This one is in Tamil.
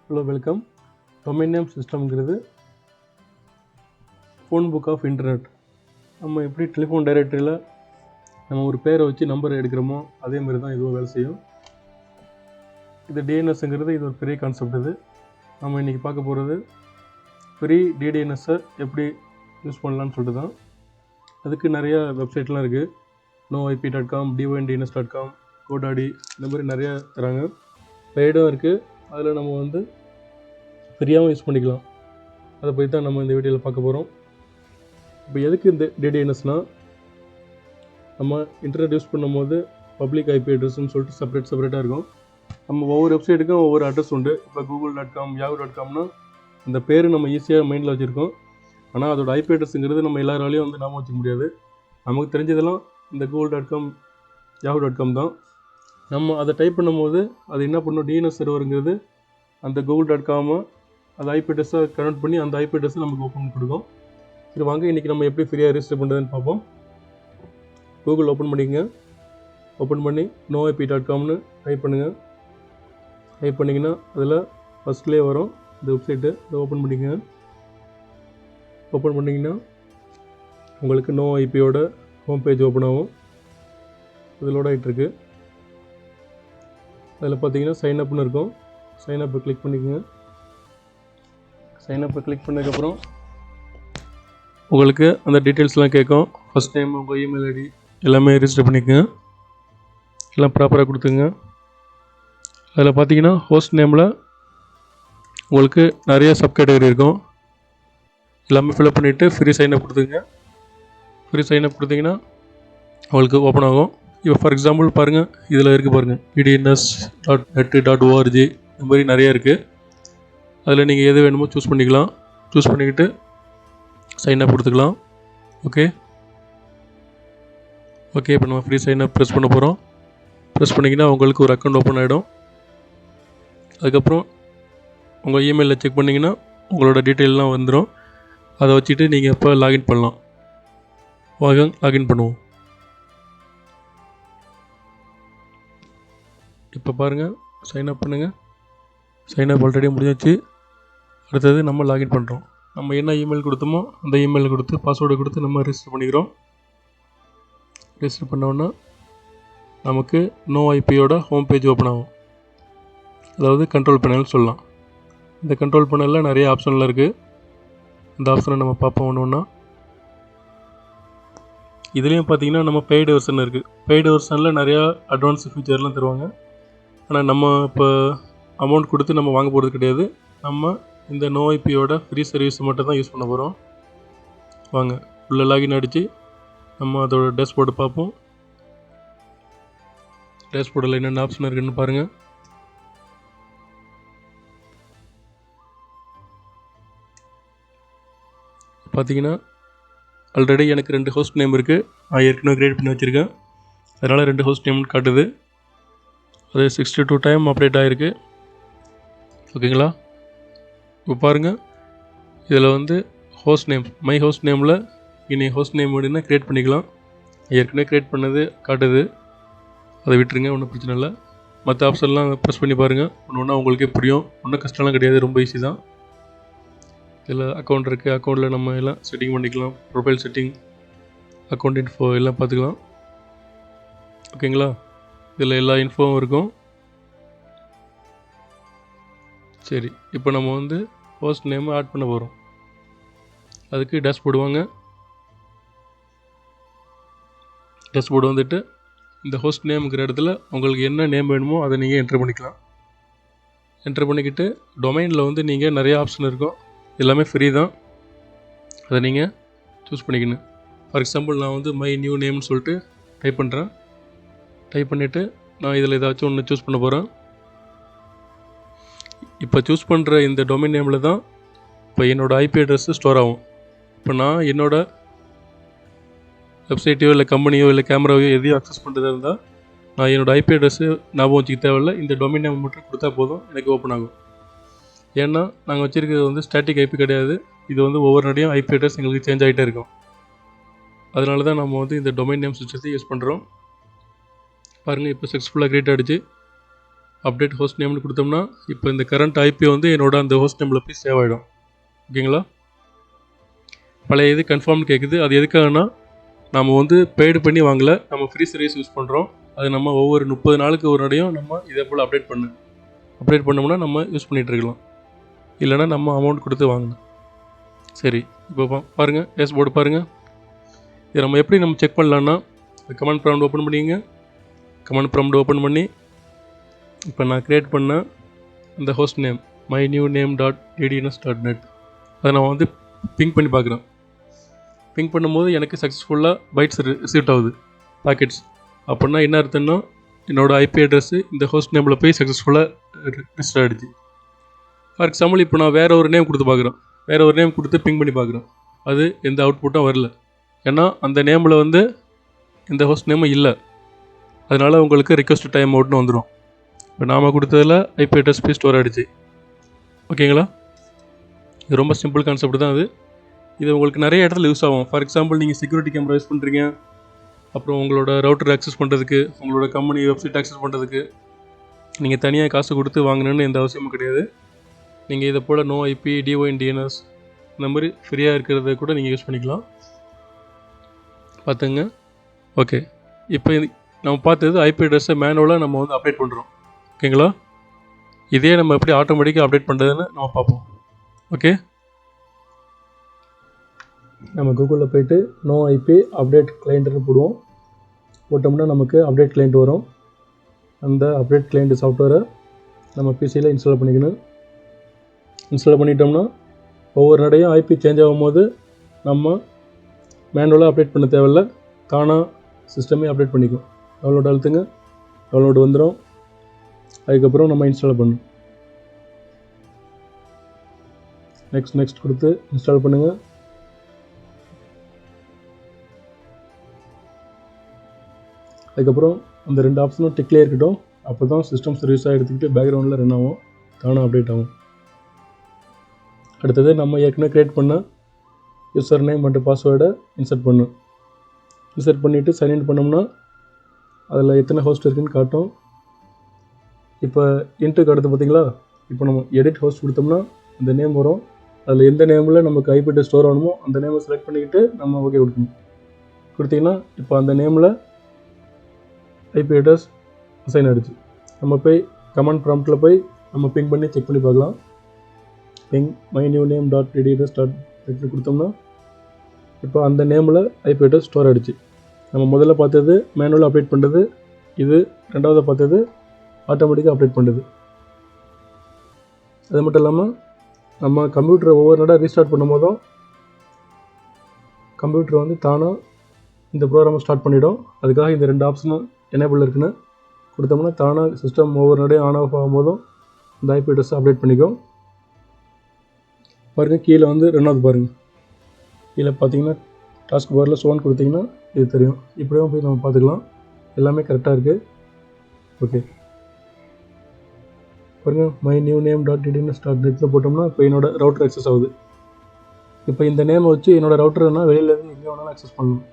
Hello welcome. டொமைன் நேம் சிஸ்டம்ங்கிறது ஃபோன் புக் ஆஃப் இன்டர்நெட். நம்ம எப்படி டெலிஃபோன் டைரக்டரியில் நம்ம ஒரு பேரை வச்சு நம்பரை எடுக்கிறோமோ அதே மாதிரி தான் இதுவும் வேலை செய்யும். இது டிஎன்எஸ்ங்கிறது இது ஒரு பெரிய கான்செப்ட். இது நம்ம இன்றைக்கி பார்க்க போகிறது ஃப்ரீ டிடிஎன்எஸ்ஸை எப்படி யூஸ் பண்ணலான்னு சொல்லிட்டு தான். அதுக்கு நிறையா வெப்சைட்லாம் இருக்குது. noip.com, DynDNS.com, GoDaddy, இந்த மாதிரி நிறையா தராங்க. பெய்டும் இருக்குது. அதில் நம்ம வந்து ஃப்ரீயாகவும் யூஸ் பண்ணிக்கலாம். அதை பற்றி தான் நம்ம இந்த வீடியோவில் பார்க்க போகிறோம். இப்போ எதுக்கு இந்த DDNSனால், நம்ம இன்டர்நெட் யூஸ் பண்ணும்போது பப்ளிக் ஐபி அட்ரஸ்ன்னு சொல்லிட்டு செப்பரேட்டாக இருக்கும். நம்ம ஒவ்வொரு வெப்சைட்டுக்கும் ஒவ்வொரு அட்ரஸ் உண்டு. இப்போ google.com, yahoo.comனா அந்த பேர் நம்ம ஈஸியாக மைண்டில் வச்சுருக்கோம். ஆனால் அதோட ஐபி அட்ரஸுங்கிறது நம்ம எல்லாராலையும் வந்து ஞாபகம் வச்சுக்க முடியாது. நமக்கு தெரிஞ்சதெல்லாம் இந்த google.com, yahoo.com தான். நம்ம அதை டைப் பண்ணும்போது அது என்ன பண்ணும், டிஎன்எஸ் சர்வருங்கிறது அந்த google.com அது ஐபி அட்ரஸாக கனெக்ட் பண்ணி அந்த ஐபி அட்ரஸை நமக்கு ஓப்பன் பண்ணி கொடுக்கும். சரி வாங்க, இன்றைக்கி நம்ம எப்படி ஃப்ரீயாக ரெஜிஸ்டர் பண்ணுறதுன்னு பார்ப்போம். கூகுள் ஓப்பன் பண்ணிக்கங்க. ஓப்பன் பண்ணி noip.comனு டைப் பண்ணுங்கள். டைப் பண்ணிங்கன்னா அதில் ஃபஸ்ட்லேயே வரும் இந்த வெப்சைட்டு. இதை ஓப்பன் பண்ணிக்கங்க. ஓப்பன் பண்ணிங்கன்னா உங்களுக்கு noipயோட ஹோம் பேஜ் ஓப்பன் ஆகும். இது லோட் ஆகிட்டுருக்கு. அதில் பார்த்தீங்கன்னா சைன் அப்னு இருக்கும். சைன் அப்பை கிளிக் பண்ணிக்கோங்க. சைன் அப்பை கிளிக் பண்ணதுக்கப்புறம் உங்களுக்கு அந்த டீட்டெயில்ஸ்லாம் கேட்கும். ஃபஸ்ட் டைம் உங்கள் இமெயில் ஐடி எல்லாமே ரெஜிஸ்டர் பண்ணிக்கோங்க. எல்லாம் ப்ராப்பராக கொடுத்துங்க. அதில் பார்த்தீங்கன்னா ஹோஸ்ட் நேமில் உங்களுக்கு நிறைய சப் கேட்டகரி இருக்கும். எல்லாமே ஃபில்அப் பண்ணிவிட்டு ஃப்ரீ சைன் அப் கொடுத்துங்க. ஃப்ரீ சைன் அப் கொடுத்தீங்கன்னா உங்களுக்கு ஓப்பன் ஆகும். இப்போ ஃபார் எக்ஸாம்பிள் பாருங்கள், இதில் இருக்குது பாருங்கள், DDNS.net.org இந்த மாதிரி நிறையா இருக்குது. அதில் நீங்கள் எது வேணுமோ சூஸ் பண்ணிக்கலாம். சூஸ் பண்ணிக்கிட்டு சைன் அப் கொடுத்துக்கலாம். ஓகே, இப்போ நம்ம ஃப்ரீ சைன் அப் ப்ரெஸ் பண்ண போகிறோம். ப்ரெஸ் பண்ணிங்கன்னா உங்களுக்கு ஒரு அக்கௌண்ட் ஓப்பன் ஆகிடும். அதுக்கப்புறம் உங்கள் இமெயிலில் செக் பண்ணிங்கன்னா உங்களோட டீட்டெயிலெலாம் வந்துடும். அதை வச்சுட்டு நீங்கள் இப்போ லாகின் பண்ணலாம். வாங்க லாகின் பண்ணுவோம். இப்போ பாருங்கள், சைன் அப் பண்ணுங்கள். சைன் அப் ஆல்ரெடி முடிஞ்சிச்சு. அடுத்தது நம்ம லாகின் பண்ணுறோம். நம்ம என்ன இமெயில் கொடுத்தோமோ அந்த இமெயில் கொடுத்து பாஸ்வேர்டு கொடுத்து நம்ம ரெஜிஸ்டர் பண்ணிக்கிறோம். ரெஜிஸ்டர் பண்ணோன்னா நமக்கு noipயோட ஹோம் பேஜ் ஓப்பன் ஆகும். அதாவது கண்ட்ரோல் பேனல் சொல்லலாம். இந்த கண்ட்ரோல் பேனலில் நிறைய ஆப்ஷன்லாம் இருக்குது. இந்த ஆப்ஷனை நம்ம பார்ப்போம் ஒன்று ஒன்றா. இதுலேயும் பார்த்தீங்கன்னா நம்ம பெய்டு வெர்ஷன் இருக்குது. பெய்டு வெர்ஷனில் நிறையா அட்வான்ஸ் ஃபீச்சர்லாம் தருவாங்க. ஆனால் நம்ம இப்போ அமௌண்ட் கொடுத்து நம்ம வாங்க போகிறது கிடையாது. நம்ம இந்த noipயோட ஃப்ரீ சர்வீஸ் மட்டும் தான் யூஸ் பண்ண போகிறோம். வாங்க உள்ள லாகின் அடித்து நம்ம அதோட டேஷ்போர்டு பார்ப்போம். டேஷ்போர்டில் என்னென்ன ஆப்ஷன் இருக்குதுன்னு பாருங்கள். பார்த்தீங்கன்னா ஆல்ரெடி எனக்கு 2 ஹோஸ்ட் நேம் இருக்குது. நான் ஏற்கனவே க்ரியேட் பண்ணி வச்சுருக்கேன். அதனால் 2 ஹோஸ்ட் நேம்னு காட்டுது. அது 62 டைம் அப்டேட் ஆகிருக்கு. ஓகேங்களா? இப்போ பாருங்கள், இதில் வந்து ஹோஸ்ட் நேம், மை ஹோஸ்ட் நேமில் இனி ஹோஸ்ட் நேம் வேணுன்னா க்ரியேட் பண்ணிக்கலாம். ஏற்கனவே க்ரியேட் பண்ணது காட்டுது. அதை விட்டுருங்க, ஒன்றும் பிரச்சனை இல்லை. மற்ற ஆப்ஷன்லாம் ப்ரெஸ் பண்ணி பாருங்கள். ஒன்று ஒன்றா உங்களுக்கே புரியும். ஒன்றும் கஷ்டம்லாம் கிடையாது, ரொம்ப ஈஸி தான். இதில் அக்கௌண்ட் இருக்குது. அக்கௌண்ட்டில் நம்ம எல்லாம் செட்டிங் பண்ணிக்கலாம். ப்ரொஃபைல் செட்டிங், அக்கௌண்ட் இன்ஃபோ எல்லாம் பார்த்துக்கலாம். ஓகேங்களா? இதில் எல்லா இன்ஃபோவும் இருக்கும். சரி, இப்போ நம்ம வந்து ஹோஸ்ட் நேம் ஆட் பண்ண போகிறோம். அதுக்கு டேஷ்போர்டு வாங்க. டேஷ்போர்டு வந்துட்டு இந்த ஹோஸ்ட் நேமுங்கிற இடத்துல உங்களுக்கு என்ன நேம் வேணுமோ அதை நீங்கள் என்ட்ரு பண்ணிக்கலாம். என்ட்ரு பண்ணிக்கிட்டு டொமைனில் வந்து நீங்கள் நிறைய ஆப்ஷன் இருக்கும். எல்லாமே ஃப்ரீ தான். அதை நீங்கள் சூஸ் பண்ணிக்கணும். ஃபார் எக்ஸாம்பிள் நான் வந்து மை நியூ நேம்னு சொல்லிட்டு டைப் பண்ணுறேன். டைப் பண்ணிவிட்டு நான் இதில் ஏதாச்சும் ஒன்று சூஸ் பண்ண போகிறேன். இப்போ சூஸ் பண்ணுற இந்த டொமைன் நேமில் தான் இப்போ என்னோடய ஐபி அட்ரஸ் ஸ்டோர் ஆகும். இப்போ நான் என்னோடய வெப்சைட்டையோ இல்லை கம்பெனியோ இல்லை கேமராவையோ எதையோ அக்சஸ் பண்ணுறதா இருந்தால் நான் என்னோடய ஐபி அட்ரஸ்ஸு ஞாபகம் வச்சுக்க தேவையில்லை. இந்த டொமைன் நேம் மட்டும் கொடுத்தா போதும், எனக்கு ஓப்பன் ஆகும். ஏன்னா நாங்கள் வச்சுருக்கிறது வந்து ஸ்டாட்டிக் ஐபி கிடையாது. இது வந்து ஒவ்வொரு நடையும் ஐபி அட்ரஸ் எங்களுக்கு சேஞ்ச் ஆகிட்டே இருக்கும். அதனால தான் நம்ம வந்து இந்த டொமைன் நேம் சிஸ்டத்தை யூஸ் பண்ணுறோம். பாருங்கள், இப்போ சக்ஸஸ்ஃபுல்லாக க்ரியேட் ஆகிடுச்சு. அப்டேட் ஹோஸ்ட் நேம்னு கொடுத்தோம்னா இப்போ இந்த கரண்ட் ஐபி வந்து என்னோட அந்த ஹோஸ்ட் நேமில் போய் சேவ் ஆகிடும். ஓகேங்களா? பழைய இது கன்ஃபார்ம்னு கேட்குது. அது எதுக்காகனா நம்ம வந்து பெய்டு பண்ணி வாங்கலை, நம்ம ஃப்ரீ சர்வீஸ் யூஸ் பண்ணுறோம். அது நம்ம ஒவ்வொரு 30 நாளுக்கு ஒரு நடையும் நம்ம இதே போல் அப்டேட் பண்ணோம்னா நம்ம யூஸ் பண்ணிகிட்ருக்கலாம். இல்லைனா நம்ம அமௌண்ட் கொடுத்து வாங்கணும். சரி, இப்போ பாருங்கள், டேஷ்போர்டு பாருங்கள். இதை நம்ம எப்படி செக் பண்ணலான்னா கமாண்ட் ப்ராம்ப்ட் ஓப்பன் பண்ணிங்க. கமாண்ட் ப்ராம்ப்ட் ஓப்பன் பண்ணி இப்போ நான் க்ரியேட் பண்ண இந்த ஹோஸ்ட் நேம் mynewName.DDNS.net அதை நான் வந்து பிங் பண்ணி பார்க்குறேன். பிங் பண்ணும்போது எனக்கு சக்ஸஸ்ஃபுல்லாக பைட்ஸ் ரிசீவ் ஆகுது, பாக்கெட்ஸ். அப்படின்னா என்ன அர்த்தம்னா என்னோடய ஐபி அட்ரஸ்ஸு இந்த ஹோஸ்ட் நேமில் போய் சக்ஸஸ்ஃபுல்லாக ரிஜிஸ்டர் ஆகிடுச்சு. ஃபார் எக்ஸாம்பிள் இப்போ நான் வேறு ஒரு நேம் கொடுத்து பார்க்குறேன், வேறு ஒரு நேம் கொடுத்து பிங் பண்ணி பார்க்குறேன். அது எந்த அவுட்புட்டும் வரல. ஏன்னா அந்த நேமில் வந்து இந்த ஹோஸ்ட் நேமும் இல்லை. அதனால் உங்களுக்கு ரிக்வெஸ்ட் டைம் அவுட்னு வந்துடும். இப்போ நாம் கொடுத்ததில் ஐபி அட்ரஸ் போய் ஸ்டோர் ஆகிடுச்சு. ஓகேங்களா? இது ரொம்ப சிம்பிள் கான்செப்ட் தான். இது உங்களுக்கு நிறைய இடத்துல யூஸ் ஆகும். ஃபார் எக்ஸாம்பிள் நீங்கள் செக்யூரிட்டி கேமரா யூஸ் பண்ணுறீங்க, அப்புறம் உங்களோட ரவுட்டர் ஆக்சஸ் பண்ணுறதுக்கு, உங்களோட கம்பெனி வெப்சைட் ஆக்சஸ் பண்ணுறதுக்கு நீங்கள் தனியாக காசு கொடுத்து வாங்கணுன்னு எந்த அவசியமும் கிடையாது. நீங்கள் இதை போல் நோ ஐபி, DynDNS இந்த மாதிரி ஃப்ரீயாக இருக்கிறத கூட நீங்கள் யூஸ் பண்ணிக்கலாம். பார்த்துங்க. ஓகே, இப்போ நம்ம பார்த்தது ஐபி அட்ரஸை மேனுவலாக நம்ம வந்து அப்டேட் பண்ணுறோம். ஓகேங்களா? இதே நம்ம எப்படி ஆட்டோமேட்டிக்காக அப்டேட் பண்ணுறதுன்னு நம்ம பார்ப்போம். ஓகே, நம்ம கூகுளில் போய்ட்டு நோ ஐபி அப்டேட் கிளைண்ட்னு போடுவோம். போட்டோம்னா நமக்கு அப்டேட் கிளைண்ட் வரும். அந்த அப்டேட் கிளைண்ட் சாஃப்ட்வேரை நம்ம பிசியில் இன்ஸ்டால் பண்ணிக்கணும். இன்ஸ்டால் பண்ணிட்டோம்னா ஒவ்வொரு நடையும் ஐபி சேஞ்ச் ஆகும்போது நம்ம மேனுவலாக அப்டேட் பண்ண தேவையில்லை, தானாக சிஸ்டமே அப்டேட் பண்ணிக்கும். டவுன்லோட் அழுத்துங்க, டவுன்லோடு வந்துடும். அதுக்கப்புறம் நம்ம இன்ஸ்டால் பண்ணணும். நெக்ஸ்ட் கொடுத்து இன்ஸ்டால் பண்ணுங்கள். அதுக்கப்புறம் அந்த 2 ஆப்ஷனும் டிக்லேயே இருக்கட்டும். அப்போ தான் சிஸ்டம் சர்வீஸாக எடுத்துக்கிட்டு பேக்ரவுண்டில் ரன் ஆகும், தானாக அப்டேட் ஆகும். அடுத்தது நம்ம ஏற்கனவே க்ரியேட் பண்ண யூசர் நேம் மற்றும் பாஸ்வேர்டை இன்சர்ட் பண்ணணும். இன்சர்ட் பண்ணிவிட்டு சைன்இன் பண்ணோம்னா அதில் எத்தனை ஹோஸ்ட் இருக்குதுன்னு காட்டும். இப்போ இன்ட்டுக்கு அடுத்து பார்த்திங்களா, இப்போ நம்ம எடிட் ஹோஸ்ட் கொடுத்தோம்னா அந்த நேம் வரும். அதில் எந்த நேமில் நமக்கு ஐபி அட்ரஸ் ஸ்டோர் ஆகணுமோ அந்த நேமை செலக்ட் பண்ணிக்கிட்டு நம்ம ஓகே கொடுக்கணும். கொடுத்திங்கன்னா இப்போ அந்த நேமில் ஐபி அட்ரஸ் அசைன் ஆகிடுச்சு. நம்ம போய் கமாண்ட் ப்ராம்ப்டில் போய் நம்ம பிங் பண்ணி செக் பண்ணி பார்க்கலாம். பிங் mynewName.DDNS.net கொடுத்தோம்னா இப்போ அந்த நேமில் ஐபி அட்ரஸ் ஸ்டோர் ஆகிடுச்சு. நம்ம முதல்ல பார்த்தது மேனுவலாக அப்டேட் பண்ணுறது, இது ரெண்டாவது பார்த்தது ஆட்டோமேட்டிக்காக அப்டேட் பண்ணுறது. அது மட்டும் இல்லாமல் நம்ம கம்ப்யூட்டரை ஒவ்வொரு நாடாக ரீஸ்டார்ட் பண்ணும் போதும் கம்ப்யூட்டர் வந்து தானாக இந்த ப்ரோக்ராமை ஸ்டார்ட் பண்ணிவிடும். அதுக்காக இந்த 2 ஆப்ஷனும் எனேபிள் இருக்குன்னு கொடுத்தோம்னா தானாக சிஸ்டம் ஒவ்வொரு நாடையும் ஆன் ஆஃப் ஆகும் போதும் இந்த ஐபி அட்ரஸை அப்டேட் பண்ணிக்கும். பாருங்கள், கீழே வந்து 2வது பாருங்கள், கீழே பார்த்தீங்கன்னா டாஸ்க் பாரில் ஷோன் கொடுத்தீங்கன்னா இது தெரியும். இப்படியும் போய் நம்ம பார்த்துக்கலாம். எல்லாமே கரெக்டாக இருக்குது. ஓகே, பாருங்கள், mynewName.DDNS.net போட்டோம்னா இப்போ என்னோடய ரவுட்டர் ஆக்சஸ் ஆகுது. இப்போ இந்த நேமை வச்சு என்னோடய ரவுட்டர்னா வெளியிலேருந்து எங்கே வேணாலும் ஆக்சஸ் பண்ணலாம்.